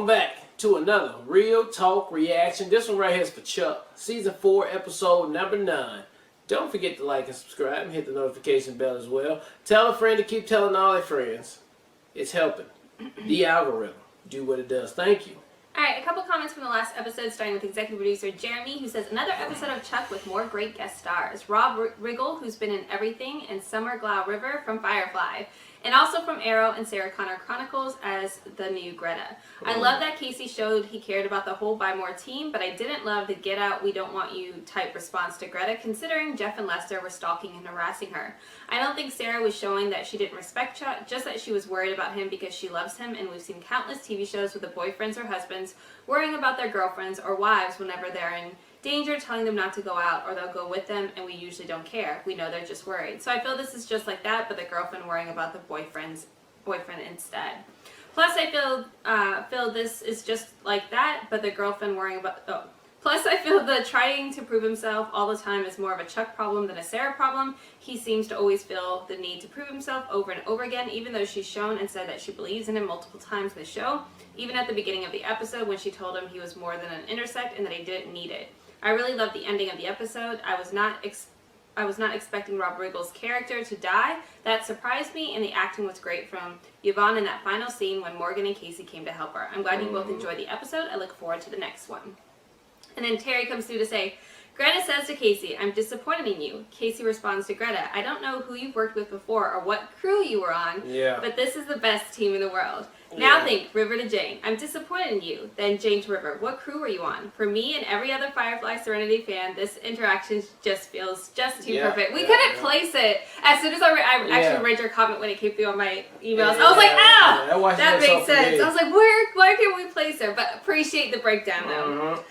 Welcome back to another Real Talk reaction. This one right here is for Chuck. Season 4, episode number 9. Don't forget to like and subscribe and hit the notification bell as well. Tell a friend to keep telling all their friends. It's helping. The algorithm do what it does. Thank you. Alright, a couple comments from the last episode, starting with executive producer Jeremy, who says, another episode of Chuck with more great guest stars. Rob Riggle, who's been in everything, and Summer Glau River from Firefly. And also from Arrow and Sarah Connor Chronicles as the new Greta. I love that Casey showed he cared about the whole Buy More team, but I didn't love the get out, we don't want you type response to Greta, considering Jeff and Lester were stalking and harassing her. I don't think Sarah was showing that she didn't respect Chuck, just that she was worried about him because she loves him, and we've seen countless TV shows with the boyfriends or husbands worrying about their girlfriends or wives whenever they're in danger, telling them not to go out, or they'll go with them, and we usually don't care. We know they're just worried. So I feel this is just like that, but the girlfriend worrying about the boyfriend instead. Plus, I feel this is just like that, but the girlfriend worrying about. Oh. Plus, I feel the trying to prove himself all the time is more of a Chuck problem than a Sarah problem. He seems to always feel the need to prove himself over and over again, even though she's shown and said that she believes in him multiple times in the show. Even at the beginning of the episode, when she told him he was more than an intersect and that he didn't need it. I really loved the ending of the episode. I was not expecting Rob Riggle's character to die. That surprised me, and the acting was great from Yvonne in that final scene when Morgan and Casey came to help her. I'm glad you both enjoyed the episode. I look forward to the next one. And then Terry comes through to say, Greta says to Casey, I'm disappointed in you. Casey responds to Greta, I don't know who you've worked with before or what crew you were on, but this is the best team in the world. Now think, River to Jane, I'm disappointed in you. Then Jane to River, what crew were you on? For me and every other Firefly Serenity fan, this interaction just feels just too perfect. We couldn't place it. As soon as I actually read your comment when it came through on my emails, I was like, that makes sense. I was like, why can't we place her? But appreciate the breakdown though.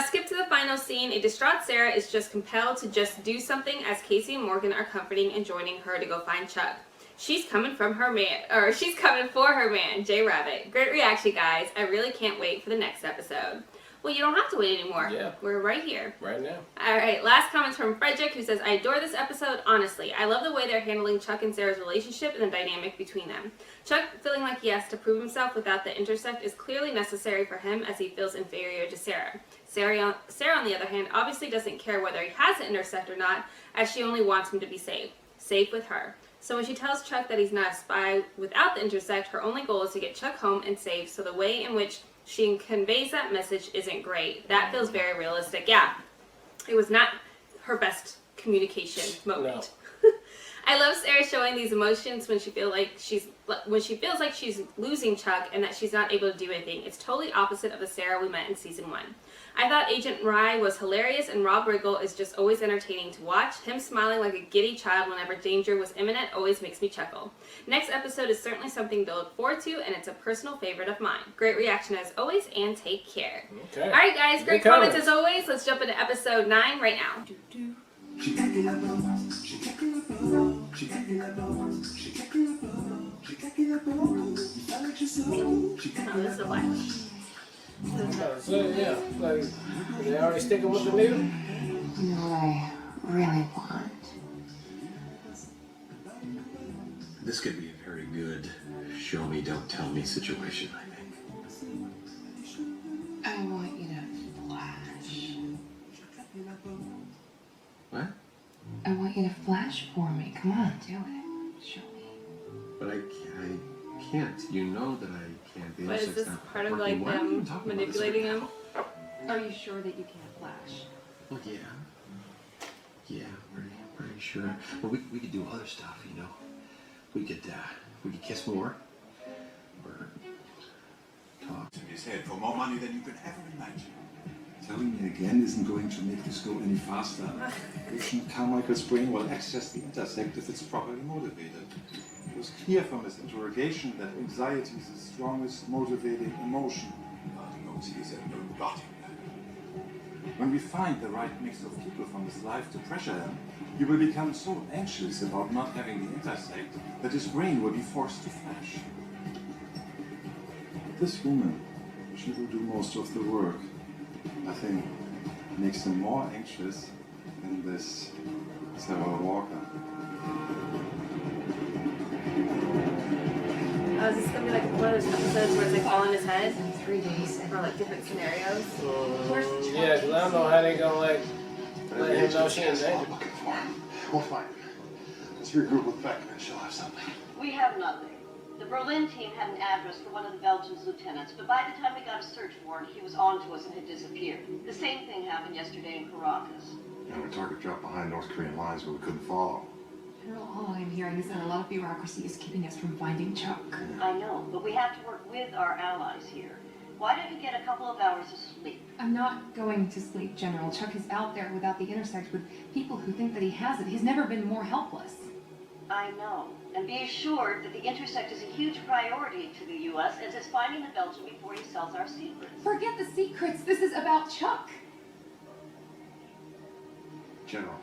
Skip to the final scene. A distraught Sarah is just compelled to just do something as Casey and Morgan are comforting and joining her to go find Chuck. She's coming from her man, or she's coming for her man, Jay Rabbit. Great reaction, guys. I really can't wait for the next episode. Well, you don't have to wait anymore. Yeah. We're right here. Right now. All right, last comments from Frederick, who says, I adore this episode, honestly. I love the way they're handling Chuck and Sarah's relationship and the dynamic between them. Chuck feeling like he has to prove himself without the intersect is clearly necessary for him as he feels inferior to Sarah. Sarah, on the other hand, obviously doesn't care whether he has an intersect or not, as she only wants him to be safe. Safe with her. So when she tells Chuck that he's not a spy without the intersect, her only goal is to get Chuck home and safe, so the way in which she conveys that message isn't great. That feels very realistic. Yeah, it was not her best communication moment. No. I love Sarah showing these emotions when she feels like she's losing Chuck and that she's not able to do anything. It's totally opposite of the Sarah we met in season 1. I thought Agent Rye was hilarious, and Rob Riggle is just always entertaining to watch. Him smiling like a giddy child whenever danger was imminent always makes me chuckle. Next episode is certainly something to look forward to, and it's a personal favorite of mine. Great reaction as always, and take care. Okay. All right, guys, great comments as always. Let's jump into episode 9 right now. Oh, this is a black. Yeah, like, they already sticking with the needle? You know what I really want? This could be a very good show me, don't tell me situation, I think. I want you to flash. What? I want you to flash for me. Come on, do it. Show me. But I can't. You know that I can't. What is this part of like them manipulating him? Are you sure that you can't flash? Well, yeah. Yeah, pretty sure. Well, we could do other stuff, you know. We could kiss more, or talk. In his head for more money than you could ever imagine. Telling me again isn't going to make this go any faster. Agent Carmichael's brain will access the intersect if it's properly motivated. It was clear from his interrogation that anxiety is the strongest motivating emotion. He knows he is a neurotic. When we find the right mix of people from his life to pressure him, he will become so anxious about not having the intersect that his brain will be forced to flash. This woman, she will do most of the work. Nothing makes him more anxious than this Sarah Walker. Oh, is this gonna be like one of those episodes where it's like all in his head? 3 days. For like different scenarios. Yeah, because I don't know how they gonna like let him know she in I'm danger. looking for him. We'll find him. Let's regroup with Beckman and she'll have something. We have nothing. The Berlin team had an address for one of the Belgian's lieutenants, but by the time we got a search warrant, he was on to us and had disappeared. The same thing happened yesterday in Caracas. Yeah, our target dropped behind North Korean lines, but we couldn't follow. General, all I'm hearing is that a lot of bureaucracy is keeping us from finding Chuck. I know, but we have to work with our allies here. Why don't you get a couple of hours of sleep? I'm not going to sleep, General. Chuck is out there without the intersect with people who think that he has it. He's never been more helpless. I know. And be assured that the intersect is a huge priority to the U.S. as is finding the Belgian before he sells our secrets. Forget the secrets. This is about Chuck. General,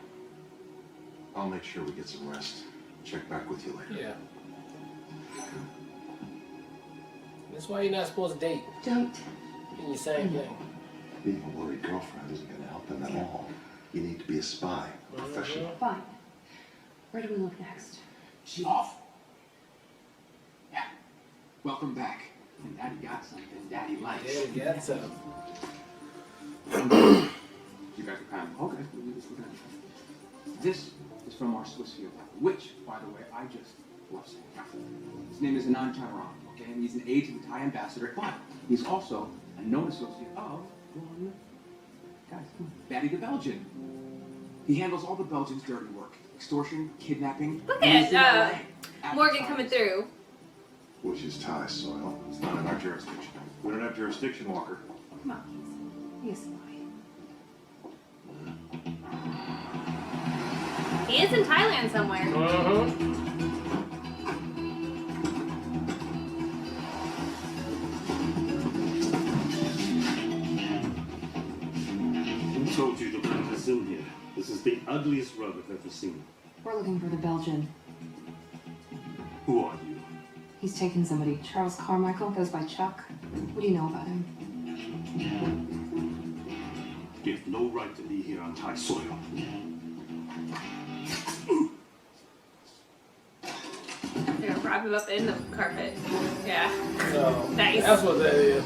I'll make sure we get some rest. Check back with you later. Yeah. That's why you're not supposed to date. Don't. Doing the same thing. Being a worried girlfriend isn't going to help him at all. You need to be a spy, a professional. Fine. Where do we look next? She off. Yeah. Welcome back. And Daddy got something Daddy likes. Yeah, we got some. You guys are kind of okay. We just look at it. This is from our Swiss field, which, by the way, I just love saying. His name is Anand Chandaram, okay? And he's an aide to the Thai ambassador, but he's also a known associate of one guys, Batty the Belgian. He handles all the Belgians' dirty work. Extortion, kidnapping. Look at Morgan coming through. Which is Thai soil. It's not in our jurisdiction. We don't have jurisdiction, Walker. Come on, he's a spy. He is in Thailand somewhere. Who told you to bring this in here? This is the ugliest rug I've ever seen. We're looking for the Belgian. Who are you? He's taken somebody. Charles Carmichael goes by Chuck. What do you know about him? You have no right to be here on Thai soil. They're gonna wrap him up in the carpet. Yeah. So, Nice. that's what that is.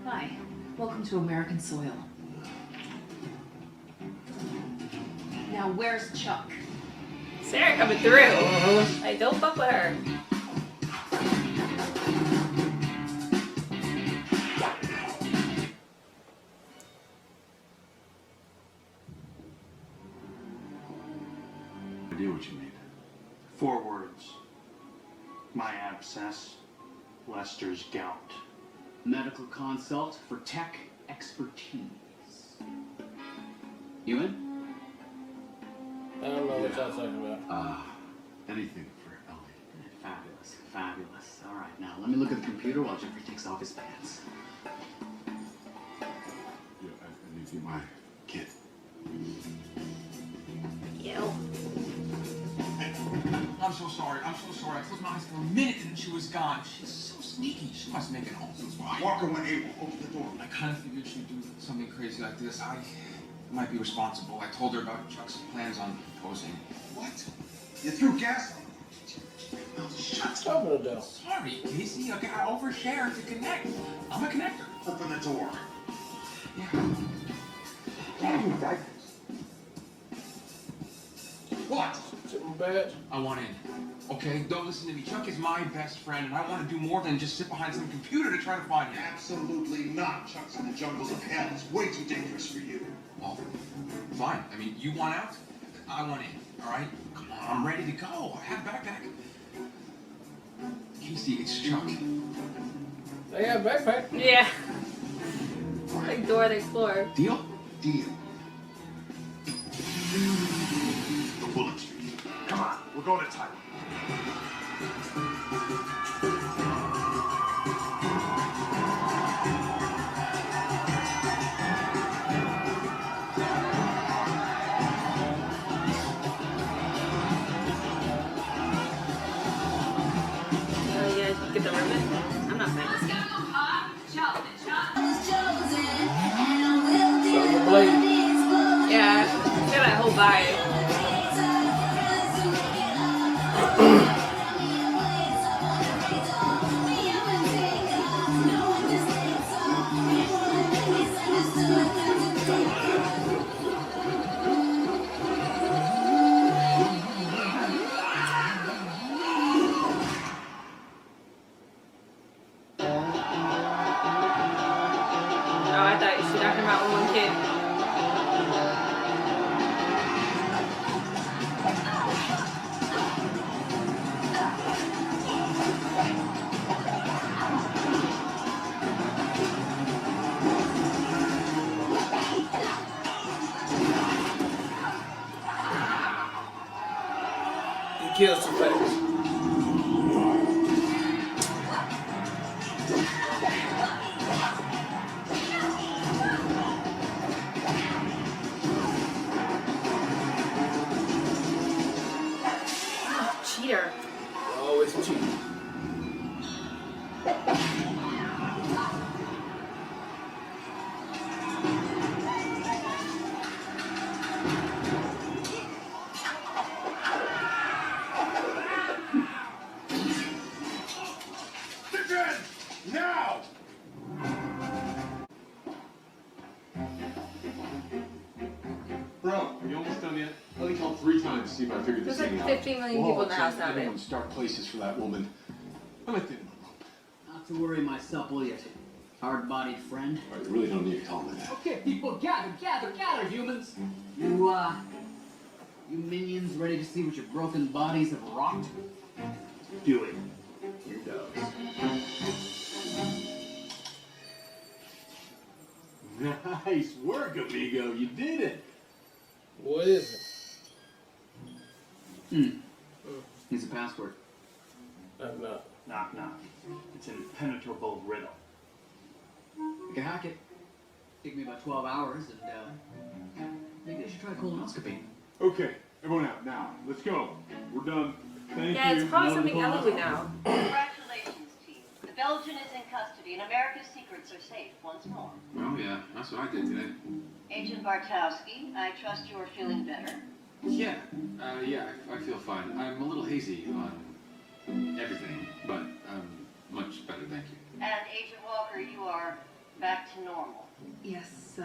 Hi. Welcome to American soil. Now, where's Chuck? Sarah coming through. Like, don't fuck with her. I do what you need. 4 words. My abscess, Lester's gout. Medical consult for tech expertise. You in? I don't know what y'all talking about. Anything for Ellie. Fabulous, fabulous. All right, now let me look at the computer while Jeffrey takes off his pants. Yeah, I need to be my kid. Ew. I'm so sorry. I closed my eyes for a minute and she was gone. She's so sneaky. She must make it home. So why? Walker went able. Open the door. I kind of figured she'd do something crazy like this. I might be responsible. I told her about Chuck's plans on posing. What? You threw gas on him. Shut up. Open the door. Sorry, Casey. Okay, I overshare to connect. I'm a connector. Open the door. Yeah. What? Sitting bad. I want in. Okay, don't listen to me. Chuck is my best friend, and I want to do more than just sit behind some computer to try to find him. Absolutely not. Chuck's in the jungles of hell. It's way too dangerous for you. Well, fine. I mean, you want out? I want in. All right? Come on, I'm ready to go. I have a backpack. Casey, it's Chuck. They got a backpack. Yeah. Like Dora the Explorer. Deal? Deal. Bullet Street. Come on. We're going to Thailand. Oh, yeah, get the ribbon. I'm not playing this game. Summer Blade. Yeah, it's got that whole vibe. kid. He kills too fast. Cheater. Always cheat. Dickhead! Now! Bro, are you almost done yet? I only called 3 times to see if I figured this There's thing like out. 50 million people in the house now, babe. Everyone's dark places for that woman. I'm at the end of my rope. Not to worry, my supple yet hard-bodied friend. All right, you really don't need to call me that. Okay, people, gather, humans. You minions ready to see what your broken bodies have wrought? Do it. Here goes. Nice work, amigo. You did it. What is it? Here's a password. I'm not. Knock, knock. It's an impenetrable riddle. I can hack it. Take me about 12 hours, and maybe I should try colonoscopy. Okay, everyone out now. Let's go. We're done. Thank Yeah, you. it's probably Another something Ellie call. would know. Congratulations, team. The Belgian is in custody, and America's secrets are safe once more. Oh, yeah, that's what I did today. Agent Bartowski, I trust you are feeling better. Yeah, I feel fine. I'm a little hazy on everything, but I'm much better, thank you. And Agent Walker, you are back to normal. Yes,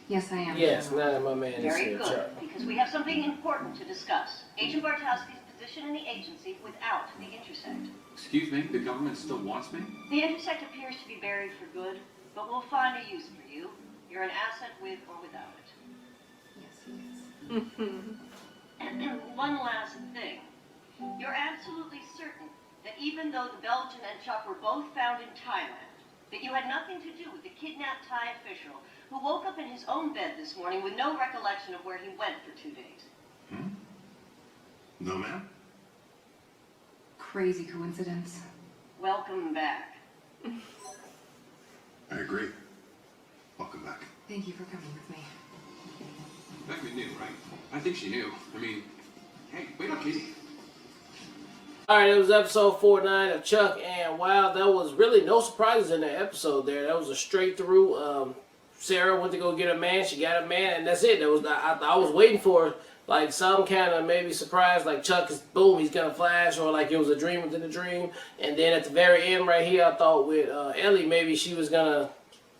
yes, I am. Yes, now that my man is Very here, good, Chuck. because we have something important to discuss. Agent Bartowski's position in the agency without the Intersect. Excuse me, the government still wants me? The Intersect appears to be buried for good, but we'll find a use for you. You're an asset with or without it. Yes, he is. And one last thing. You're absolutely certain that even though the Belgian and Chuck were both found in Thailand, that you had nothing to do with the kidnapped Thai official who woke up in his own bed this morning with no recollection of where he went for 2 days? No, ma'am. Crazy coincidence. Welcome back. I agree. Welcome back. Thank you for coming with me. Becky knew, right? I think she knew. I mean, hey, wait up, Casey. Alright, it was episode 49 of Chuck, and wow, there was really no surprises in that episode there. That was a straight through. Sarah went to go get a man, she got a man, and that's it. That was I was waiting for like some kind of maybe surprise, like Chuck is boom, he's gonna flash, or like it was a dream within a dream. And then at the very end right here, I thought with Ellie, maybe she was gonna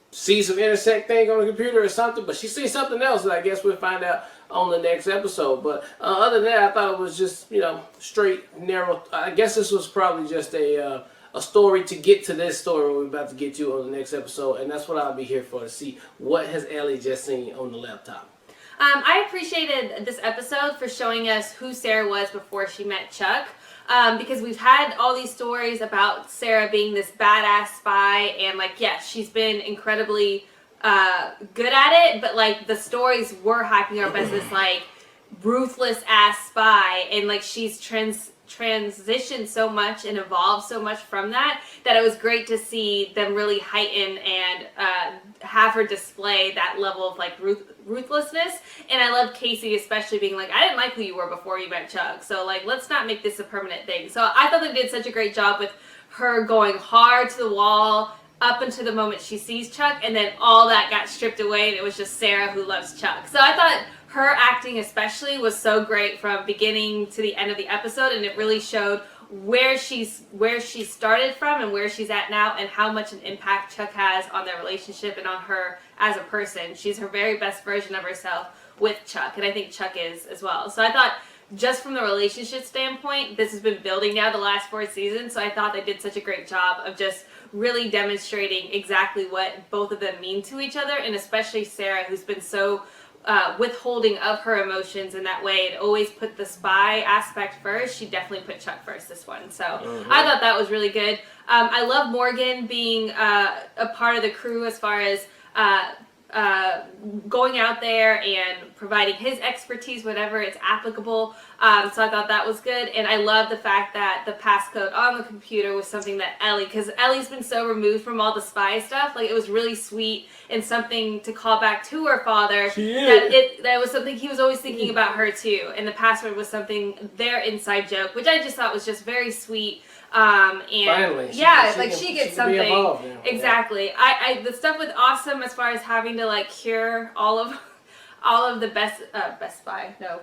see some intersect thing on the computer or something, but she sees something else, and I guess we'll find out on the next episode. But other than that, I thought it was just, you know, straight, narrow. I guess this was probably just a story to get to this story we're about to get to on the next episode, and that's what I'll be here for, to see what has Ellie just seen on the laptop. I appreciated this episode for showing us who Sarah was before she met Chuck. Because we've had all these stories about Sarah being this badass spy, and like, yes, she's been incredibly good at it, but like the stories were hyping her up as this like ruthless ass spy, and like she's transitioned so much and evolved so much from that it was great to see them really heighten and have her display that level of like ruthlessness. And I love Casey especially being like, I didn't like who you were before you met Chuck, so like let's not make this a permanent thing. So I thought they did such a great job with her going hard to the wall up until the moment she sees Chuck, and then all that got stripped away and it was just Sarah who loves Chuck. So I thought her acting especially was so great from beginning to the end of the episode, and it really showed where she started from and where she's at now, and how much an impact Chuck has on their relationship and on her as a person. She's her very best version of herself with Chuck, and I think Chuck is as well. So I thought just from the relationship standpoint, this has been building now the last 4 seasons. So I thought they did such a great job of just really demonstrating exactly what both of them mean to each other, and especially Sarah, who's been so withholding of her emotions in that way and always put the spy aspect first. She definitely put Chuck first this one. So I thought that was really good. I love Morgan being a part of the crew as far as going out there and providing his expertise, whatever it's applicable. So I thought that was good. And I love the fact that the passcode on the computer was something that Ellie, because Ellie's been so removed from all the spy stuff, like it was really sweet and something to call back to her father. That was something he was always thinking about her too. And the password was something, their inside joke, which I just thought was just very sweet. And finally, she gets something. Exactly. I the stuff with Awesome as far as having to like cure all of the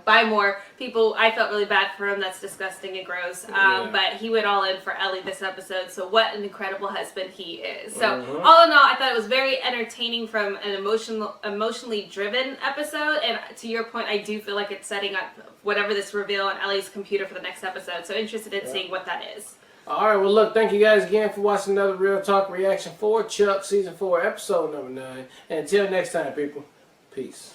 buy more people. I felt really bad for him. That's disgusting and gross. But he went all in for Ellie this episode. So what an incredible husband he is. So all in all, I thought it was very entertaining from an emotionally driven episode. And to your point, I do feel like it's setting up whatever this reveal on Ellie's computer for the next episode. So interested in seeing what that is. All right, well, look, thank you guys again for watching another Real Talk reaction for Chuck Season 4, Episode number 9. And until next time, people, peace.